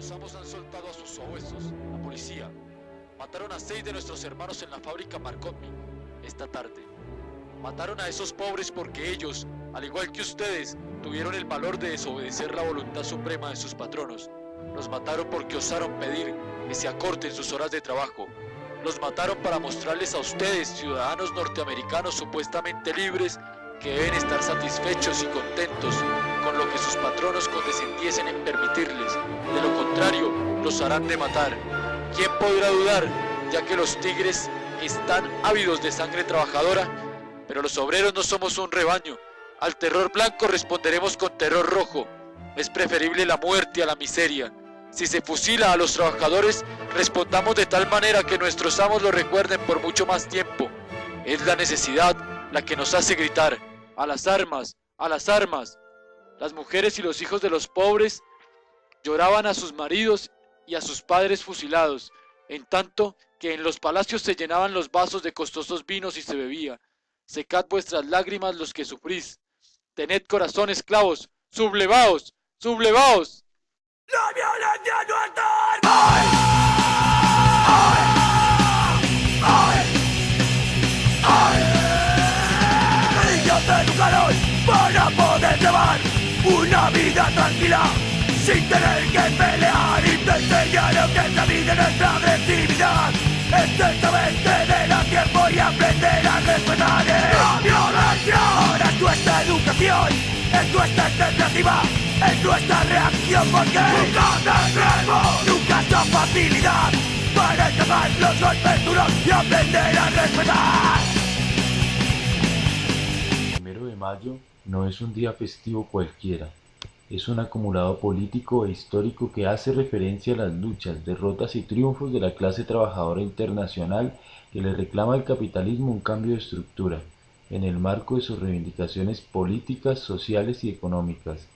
nuestros amos han soltado a sus obesos, la policía. Mataron a 6 de nuestros hermanos en la fábrica Marconi esta tarde. Mataron a esos pobres porque ellos, al igual que ustedes, tuvieron el valor de desobedecer la voluntad suprema de sus patronos. Los mataron porque osaron pedir que se acorten sus horas de trabajo. Los mataron para mostrarles a ustedes, ciudadanos norteamericanos supuestamente libres, que deben estar satisfechos y contentos con lo que sus patronos condescendiesen en permitirles. De lo contrario, los harán de matar. ¿Quién podrá dudar, ya que los tigres están ávidos de sangre trabajadora? Pero los obreros no somos un rebaño. Al terror blanco responderemos con terror rojo. Es preferible la muerte a la miseria. Si se fusila a los trabajadores, respondamos de tal manera que nuestros amos lo recuerden por mucho más tiempo. Es la necesidad la que nos hace gritar: ¡a las armas! ¡A las armas! Las mujeres y los hijos de los pobres lloraban a sus maridos y a sus padres fusilados, en tanto que en los palacios se llenaban los vasos de costosos vinos y se bebía. Secad vuestras lágrimas los que sufrís. Tened corazón, esclavos, sublevaos, sublevaos. ¡La violencia no está armada! Ellos educaron para poder llevar una vida tranquila, sin tener que pelear, y te enseñaron que esta vida no es la agresividad. Estrechamente de la tiempo y aprender a respetar la violencia. Ahora es nuestra educación, es nuestra alternativa, es nuestra reacción, porque nunca tendremos nunca esta facilidad para escapar los golpes duros y aprender a respetar. El 1 de mayo no es un día festivo cualquiera. Es un acumulado político e histórico que hace referencia a las luchas, derrotas y triunfos de la clase trabajadora internacional que le reclama al capitalismo un cambio de estructura, en el marco de sus reivindicaciones políticas, sociales y económicas.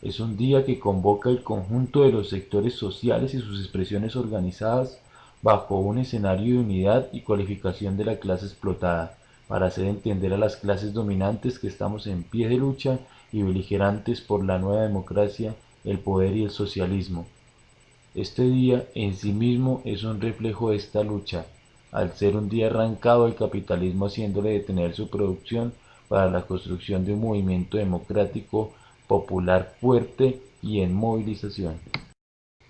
Es un día que convoca el conjunto de los sectores sociales y sus expresiones organizadas bajo un escenario de unidad y cualificación de la clase explotada, para hacer entender a las clases dominantes que estamos en pie de lucha y beligerantes por la nueva democracia, el poder y el socialismo. Este día en sí mismo es un reflejo de esta lucha, al ser un día arrancado al capitalismo haciéndole detener su producción para la construcción de un movimiento democrático, popular fuerte y en movilización.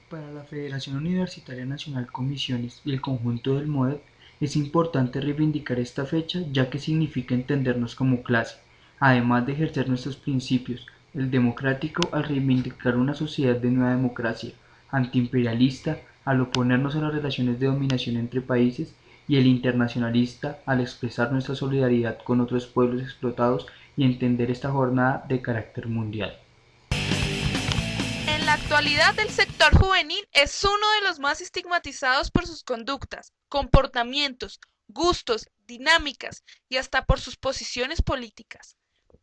Para la Federación Universitaria Nacional Comisiones y el conjunto del MODEP es importante reivindicar esta fecha, ya que significa entendernos como clase, además de ejercer nuestros principios, el democrático al reivindicar una sociedad de nueva democracia, antiimperialista al oponernos a las relaciones de dominación entre países, y el internacionalista al expresar nuestra solidaridad con otros pueblos explotados y entender esta jornada de carácter mundial. En la actualidad, el sector juvenil es uno de los más estigmatizados por sus conductas, comportamientos, gustos, dinámicas y hasta por sus posiciones políticas.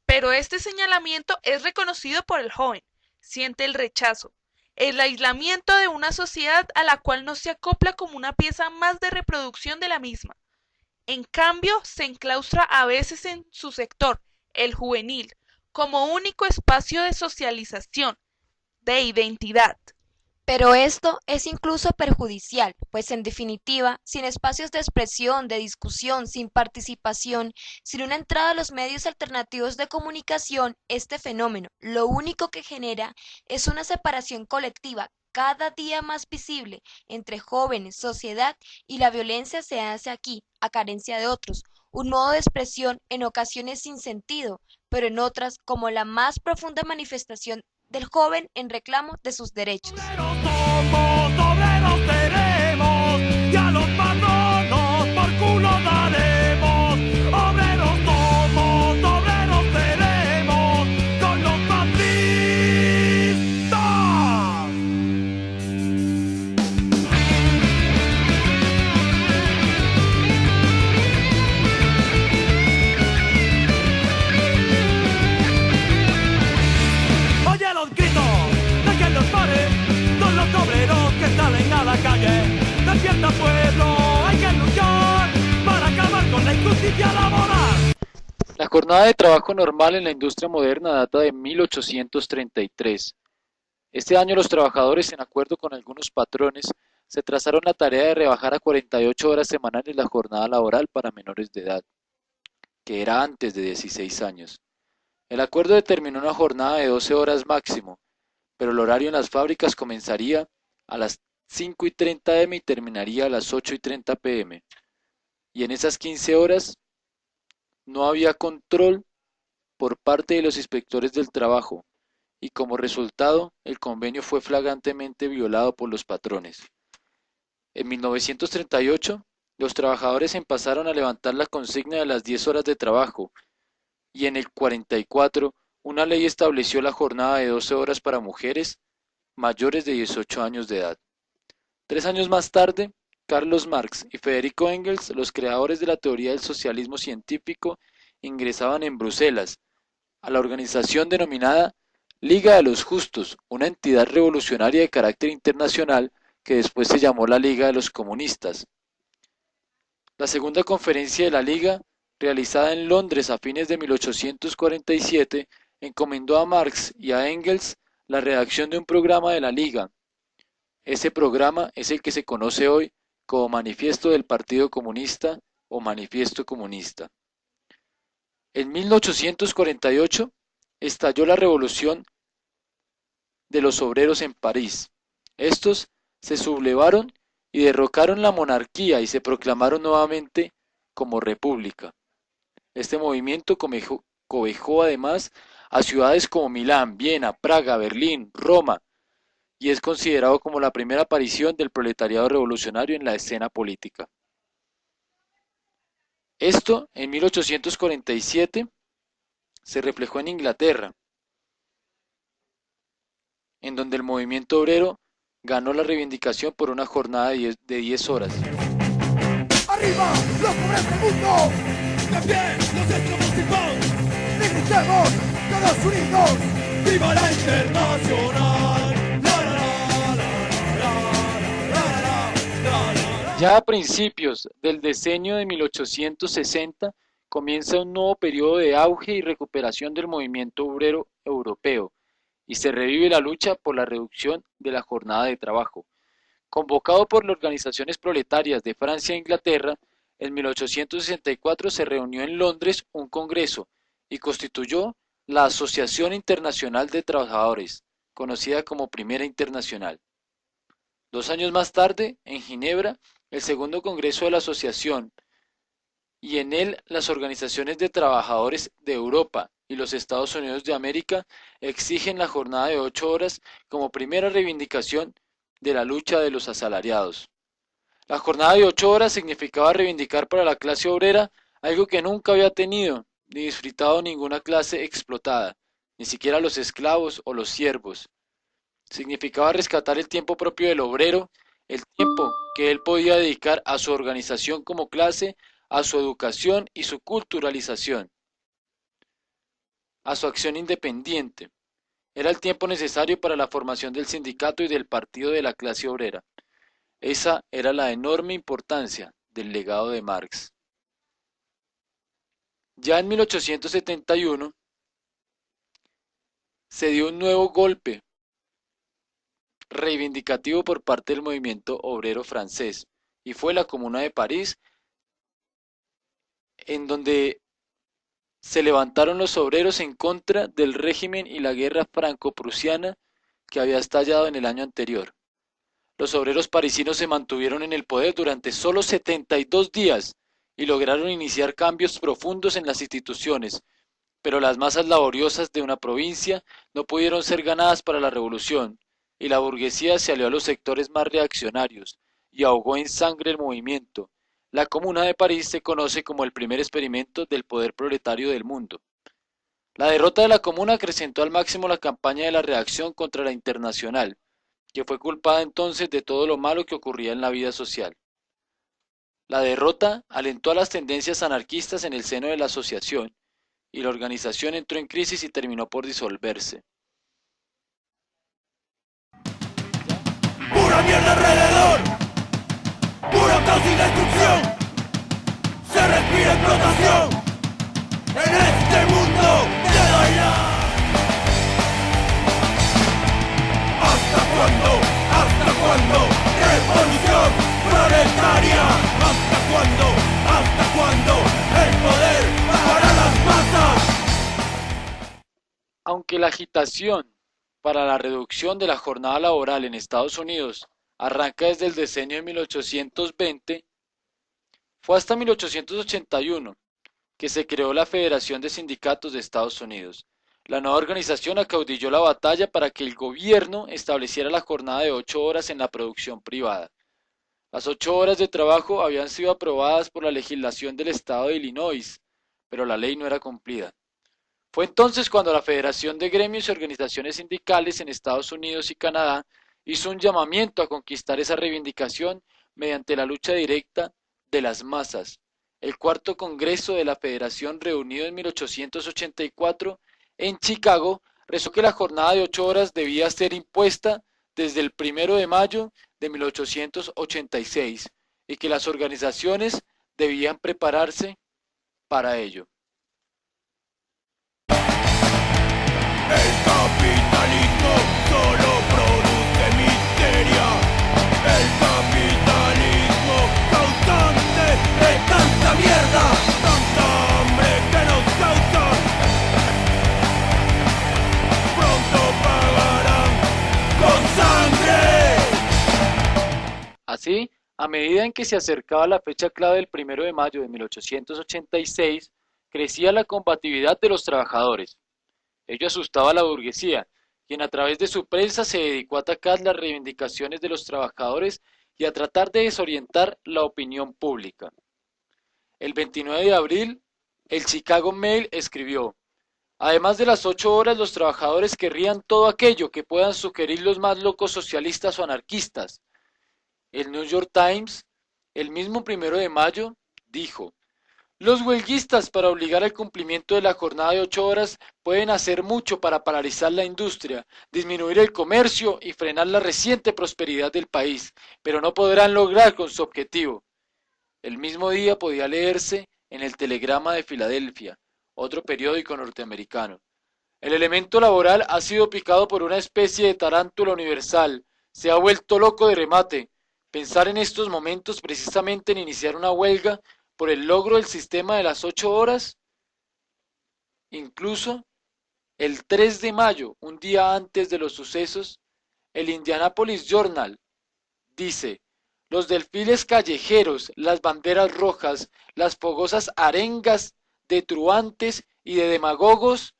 Pero este señalamiento es reconocido por el joven, siente el rechazo, el aislamiento de una sociedad a la cual no se acopla como una pieza más de reproducción de la misma. En cambio, se enclaustra a veces en su sector, el juvenil, como único espacio de socialización, de identidad. Pero esto es incluso perjudicial, pues en definitiva, sin espacios de expresión, de discusión, sin participación, sin una entrada a los medios alternativos de comunicación, este fenómeno lo único que genera es una separación colectiva cada día más visible entre jóvenes, sociedad, y la violencia se hace aquí, a carencia de otros, un modo de expresión en ocasiones sin sentido, pero en otras como la más profunda manifestación del joven en reclamo de sus derechos. Obreros tenemos, y a los patronos por culo daremos. Obreros somos, obreros tenemos, con los patristas. Oye los gritos, no hay quien los pare, son los obreros que salen a la calle. Despierta pueblo, hay que luchar para acabar con la injusticia laboral. La jornada de trabajo normal en la industria moderna data de 1833. Este año los trabajadores, en acuerdo con algunos patrones, se trazaron la tarea de rebajar a 48 horas semanales la jornada laboral para menores de edad, que era antes de 16 años. El acuerdo determinó una jornada de 12 horas máximo, pero el horario en las fábricas comenzaría a las 5:30 am y terminaría a las 8:30 pm. Y en esas 15 horas no había control por parte de los inspectores del trabajo, y como resultado, el convenio fue flagrantemente violado por los patrones. En 1938, los trabajadores empezaron a levantar la consigna de las 10 horas de trabajo, y en el 44, una ley estableció la jornada de 12 horas para mujeres mayores de 18 años de edad. 3 años más tarde, Carlos Marx y Federico Engels, los creadores de la teoría del socialismo científico, ingresaban en Bruselas a la organización denominada Liga de los Justos, una entidad revolucionaria de carácter internacional que después se llamó la Liga de los Comunistas. La segunda conferencia de la Liga, realizada en Londres a fines de 1847, encomendó a Marx y a Engels la redacción de un programa de la Liga. Ese programa es el que se conoce hoy como Manifiesto del Partido Comunista o Manifiesto Comunista. En 1848 estalló la revolución de los obreros en París. Estos se sublevaron y derrocaron la monarquía y se proclamaron nuevamente como república. Este movimiento cobijó además a ciudades como Milán, Viena, Praga, Berlín, Roma, y es considerado como la primera aparición del proletariado revolucionario en la escena política. Esto, en 1847, se reflejó en Inglaterra, en donde el movimiento obrero ganó la reivindicación por una jornada de 10 horas. ¡Arriba los pobres del mundo! ¡De pie los esclavos y pan! ¡Gritemos todos unidos! ¡Viva la Internacional! Ya a principios del decenio de 1860 comienza un nuevo periodo de auge y recuperación del movimiento obrero europeo y se revive la lucha por la reducción de la jornada de trabajo. Convocado por las organizaciones proletarias de Francia e Inglaterra, en 1864 se reunió en Londres un congreso y constituyó la Asociación Internacional de Trabajadores, conocida como Primera Internacional. 2 años más tarde, en Ginebra, el segundo congreso de la asociación, y en él las organizaciones de trabajadores de Europa y los Estados Unidos de América exigen la jornada de 8 horas como primera reivindicación de la lucha de los asalariados. La jornada de 8 horas significaba reivindicar para la clase obrera algo que nunca había tenido ni disfrutado ninguna clase explotada, ni siquiera los esclavos o los siervos. Significaba rescatar el tiempo propio del obrero, el tiempo que él podía dedicar a su organización como clase, a su educación y su culturalización, a su acción independiente. Era el tiempo necesario para la formación del sindicato y del partido de la clase obrera. Esa era la enorme importancia del legado de Marx. Ya en 1871 se dio un nuevo golpe reivindicativo por parte del movimiento obrero francés, y fue la Comuna de París, en donde se levantaron los obreros en contra del régimen y la guerra franco-prusiana que había estallado en el año anterior. Los obreros parisinos se mantuvieron en el poder durante solo 72 días y lograron iniciar cambios profundos en las instituciones, pero las masas laboriosas de una provincia no pudieron ser ganadas para la revolución, y la burguesía se alió a los sectores más reaccionarios y ahogó en sangre el movimiento. La Comuna de París se conoce como el primer experimento del poder proletario del mundo. La derrota de la Comuna acrecentó al máximo la campaña de la reacción contra la Internacional, que fue culpada entonces de todo lo malo que ocurría en la vida social. La derrota alentó a las tendencias anarquistas en el seno de la asociación, y la organización entró en crisis y terminó por disolverse. ¡Pura mierda alrededor! ¡Puro caos y destrucción! ¡Se respira explotación! ¡En este mundo te doy la! proletaria. ¿Hasta cuándo? ¿Hasta cuándo? El poder para las masas. Aunque la agitación para la reducción de la jornada laboral en Estados Unidos arranca desde el decenio de 1820, fue hasta 1881 que se creó la Federación de Sindicatos de Estados Unidos. La nueva organización acaudilló la batalla para que el gobierno estableciera la jornada de 8 horas en la producción privada. Las 8 horas de trabajo habían sido aprobadas por la legislación del estado de Illinois, pero la ley no era cumplida. Fue entonces cuando la Federación de Gremios y Organizaciones Sindicales en Estados Unidos y Canadá hizo un llamamiento a conquistar esa reivindicación mediante la lucha directa de las masas. El cuarto Congreso de la Federación, reunido en 1884 en Chicago, resolvió que la jornada de 8 horas debía ser impuesta desde el 1 de mayo de 1886 y que las organizaciones debían prepararse para ello. El capitalismo solo produce miseria. El capitalismo causante de tanta mierda, tanta hambre que nos causa. Pronto pagarán con sangre. Así, a medida en que se acercaba la fecha clave del 1 de mayo de 1886, crecía la combatividad de los trabajadores. Ello asustaba a la burguesía, quien a través de su prensa se dedicó a atacar las reivindicaciones de los trabajadores y a tratar de desorientar la opinión pública. El 29 de abril, el Chicago Mail escribió: además de las 8 horas, los trabajadores querrían todo aquello que puedan sugerir los más locos socialistas o anarquistas. El New York Times, el mismo 1 de mayo, dijo: los huelguistas, para obligar al cumplimiento de la jornada de 8 horas, pueden hacer mucho para paralizar la industria, disminuir el comercio y frenar la reciente prosperidad del país, pero no podrán lograr con su objetivo. El mismo día podía leerse en el Telegrama de Filadelfia, otro periódico norteamericano: el elemento laboral ha sido picado por una especie de tarántula universal, se ha vuelto loco de remate. Pensar en estos momentos precisamente en iniciar una huelga por el logro del sistema de las 8 horas. Incluso el 3 de mayo, un día antes de los sucesos, el Indianapolis Journal dice: los desfiles callejeros, las banderas rojas, las fogosas arengas de truantes y de demagogos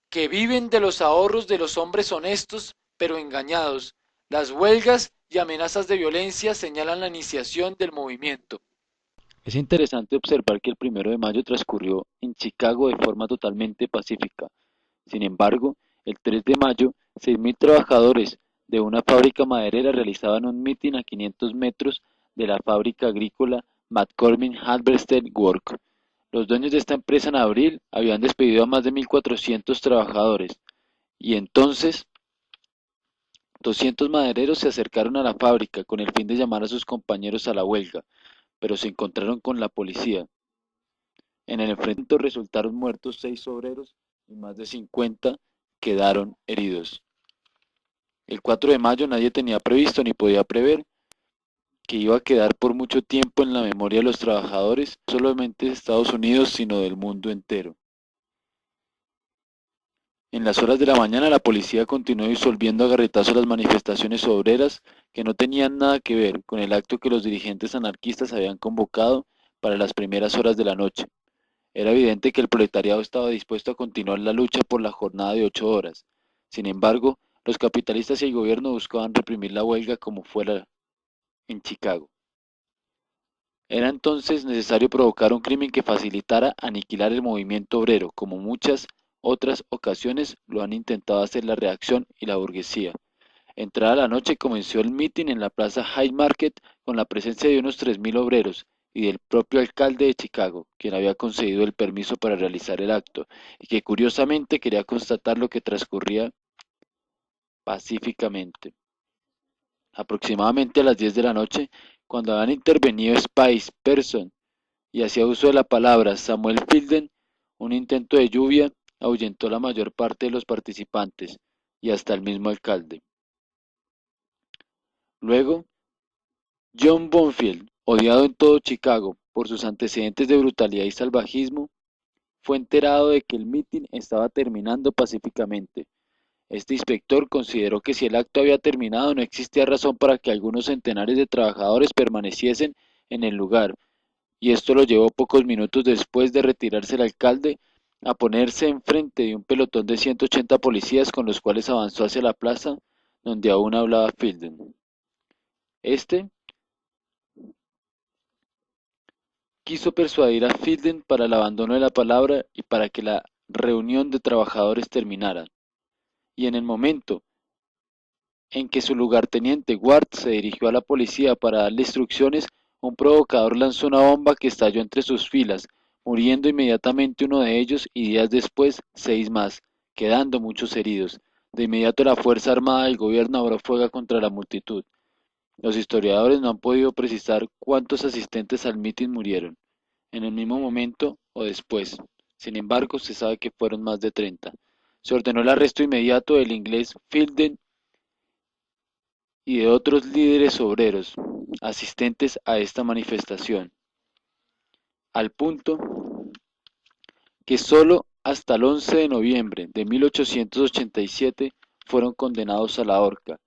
que viven de los ahorros de los hombres honestos pero engañados, las huelgas y amenazas de violencia señalan la iniciación del movimiento. Es interesante observar que el 1 de mayo transcurrió en Chicago de forma totalmente pacífica. Sin embargo, el 3 de mayo, 6.000 trabajadores de una fábrica maderera realizaban un mitin a 500 metros de la fábrica agrícola McCormick Harvester Works. Los dueños de esta empresa en abril habían despedido a más de 1.400 trabajadores, y entonces 200 madereros se acercaron a la fábrica con el fin de llamar a sus compañeros a la huelga, pero se encontraron con la policía. En el enfrentamiento resultaron muertos 6 obreros y más de 50 quedaron heridos. El 4 de mayo nadie tenía previsto ni podía prever que iba a quedar por mucho tiempo en la memoria de los trabajadores, no solamente de Estados Unidos, sino del mundo entero. En las horas de la mañana la policía continuó disolviendo a garretazos las manifestaciones obreras que no tenían nada que ver con el acto que los dirigentes anarquistas habían convocado para las primeras horas de la noche. Era evidente que el proletariado estaba dispuesto a continuar la lucha por la jornada de 8 horas. Sin embargo, los capitalistas y el gobierno buscaban reprimir la huelga como fuera en Chicago. Era entonces necesario provocar un crimen que facilitara aniquilar el movimiento obrero, como muchas otras ocasiones lo han intentado hacer la reacción y la burguesía. Entrada la noche comenzó el mitin en la plaza Hyde Market con la presencia de unos 3.000 obreros y del propio alcalde de Chicago, quien había concedido el permiso para realizar el acto y que curiosamente quería constatar lo que transcurría pacíficamente. Aproximadamente a las 10 de la noche, cuando habían intervenido Spice Person y hacía uso de la palabra Samuel Fielden, un intento de lluvia ahuyentó la mayor parte de los participantes y hasta el mismo alcalde. Luego, John Bonfield, odiado en todo Chicago por sus antecedentes de brutalidad y salvajismo, fue enterado de que el mitin estaba terminando pacíficamente. Este inspector consideró que si el acto había terminado no existía razón para que algunos centenares de trabajadores permaneciesen en el lugar, y esto lo llevó pocos minutos después de retirarse el alcalde a ponerse enfrente de un pelotón de 180 policías con los cuales avanzó hacia la plaza donde aún hablaba Fielden. Este quiso persuadir a Fielden para el abandono de la palabra y para que la reunión de trabajadores terminara, y en el momento en que su lugarteniente Ward se dirigió a la policía para darle instrucciones, un provocador lanzó una bomba que estalló entre sus filas, muriendo inmediatamente uno de ellos y días después 6 más, quedando muchos heridos. De inmediato la Fuerza Armada del gobierno abrió fuego contra la multitud. Los historiadores no han podido precisar cuántos asistentes al mitin murieron, en el mismo momento o después. Sin embargo, se sabe que fueron más de 30. Se ordenó el arresto inmediato del inglés Fielden y de otros líderes obreros asistentes a esta manifestación, al punto que solo hasta el 11 de noviembre de 1887 fueron condenados a la horca,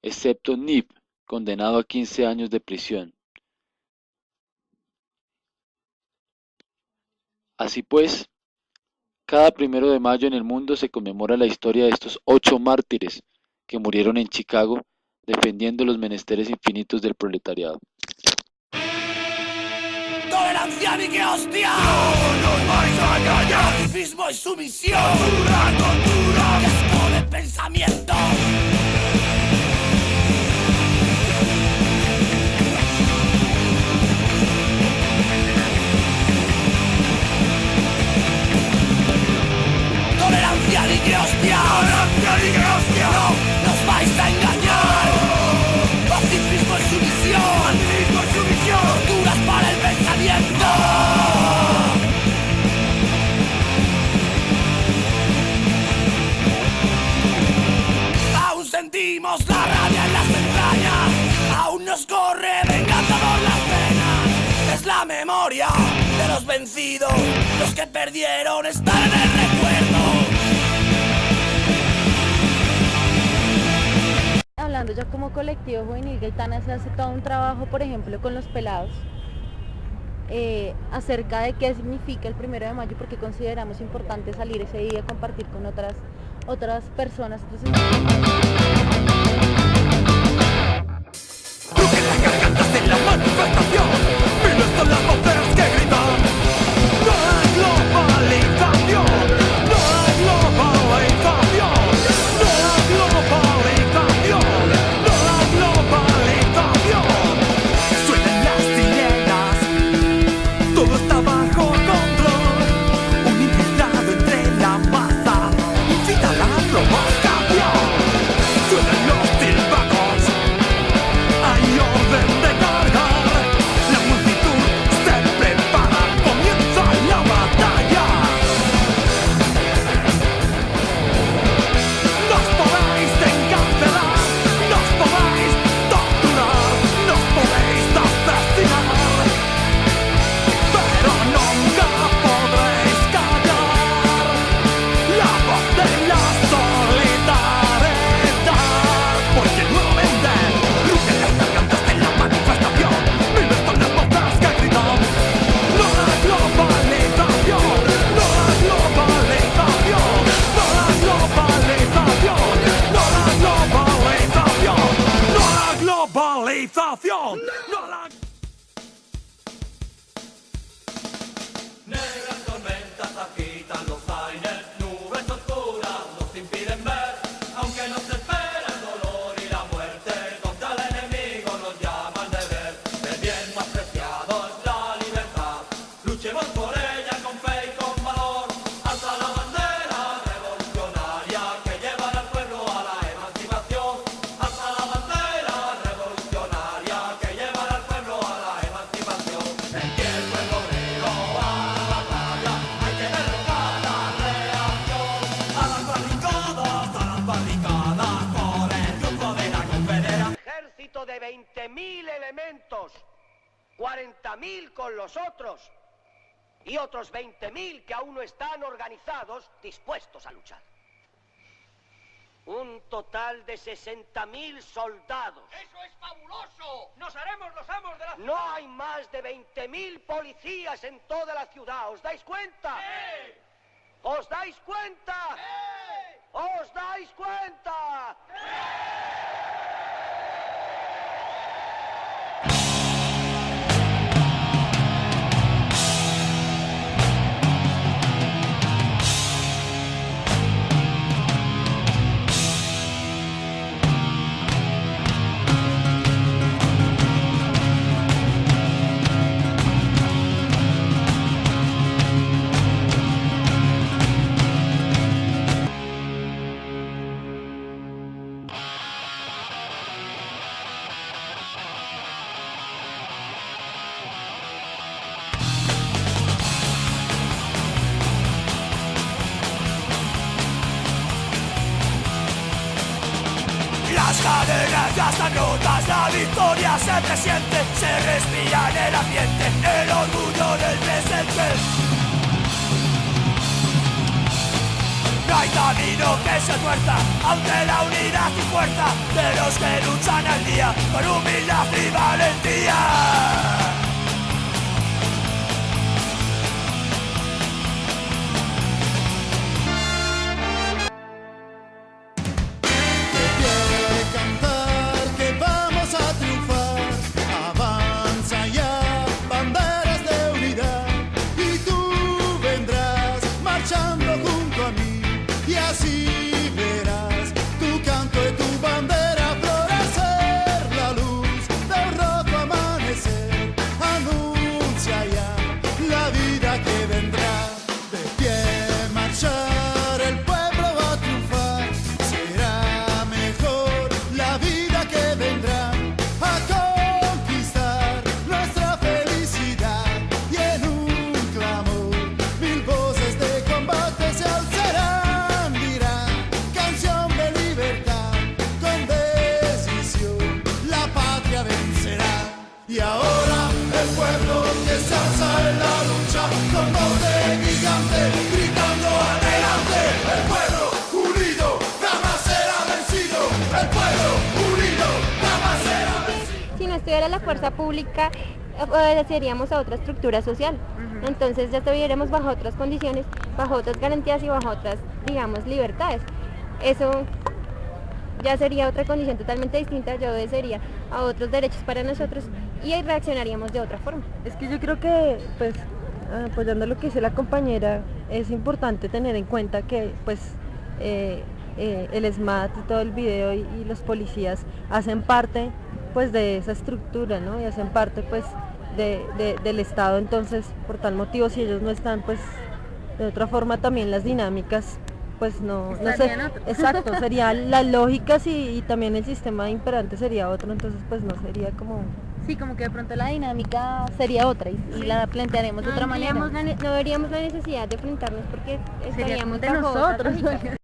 excepto Nip, condenado a 15 años de prisión. Así pues, cada 1 de mayo en el mundo se conmemora la historia de estos 8 mártires que murieron en Chicago defendiendo los menesteres infinitos del proletariado. Tolerancia ni que hostia. No nos vais a engañar. Pacifismo y sumisión. Tortura, tortura. Gesto de pensamiento. Tolerancia ni que hostia. Tolerancia ni que hostia. No nos vais a engañar. Pacifismo y sumisión. Pacifismo y sumisión. Torturas para el pensamiento. Aún sentimos la rabia en las entrañas. Aún nos corre venganza por las penas. Es la memoria de los vencidos. Los que perdieron están en el recuerdo. Hablando ya como colectivo juvenil Gaitana, se hace todo un trabajo, por ejemplo, con los pelados, acerca de qué significa el 1 de mayo, porque consideramos importante salir ese día a compartir con otras personas. Entonces, Crujen las gargantas en la manifestación. Miles son las voces que gritan. No hay globalización. No hay globalización. No hay globalización. No hay globalización. Suenan las sirenas. Todo está bajo control. Un infiltrado entre la masa incita la provocación. Suenan los silbatos. Hay orden de cargar. La multitud se prepara. Comienza la batalla. Nos podéis encarcelar. Nos podéis torturar. Nos podéis asesinar. Pero nunca podréis callar la voz de la solidaridad. ejército de 20.000 elementos, 40.000 con los otros y otros 20.000 que aún no están organizados, dispuestos a luchar. Un total de 60.000 soldados. ¡Eso es fabuloso! ¡Nos haremos los amos de la ciudad! No hay más de 20.000 policías en toda la ciudad. ¿Os dais cuenta? ¡Sí! ¿Os dais cuenta? ¡Sí! ¿Os dais cuenta? Las cadenas ya están rotas, la victoria se presiente, se respira en el ambiente, el orgullo del presente. No hay camino que se tuerza, aunque la unidad y fuerza de los que luchan al día, con humildad y valentía. Si no estuviera la fuerza pública, obedeceríamos a otra estructura social. Entonces ya estuviéramos bajo otras condiciones, bajo otras garantías y bajo otras, digamos, libertades. Eso ya sería otra condición totalmente distinta, ya obedecería a otros derechos para nosotros y ahí reaccionaríamos de otra forma. Es que yo creo que, pues, apoyando lo que dice la compañera, es importante tener en cuenta que, pues, el ESMAD y todo el video y los policías hacen parte, pues, de esa estructura, ¿no? Y hacen parte, pues, del Estado. Entonces, por tal motivo, si ellos no están, pues, de otra forma también las dinámicas, pues no sé, exacto, serían las lógicas y también el sistema imperante sería otro, entonces pues no sería como... Sí, como que de pronto la dinámica sería otra y la plantearemos de otra manera. No veríamos la necesidad de enfrentarnos porque estaríamos de bajo otra nosotros. lógica.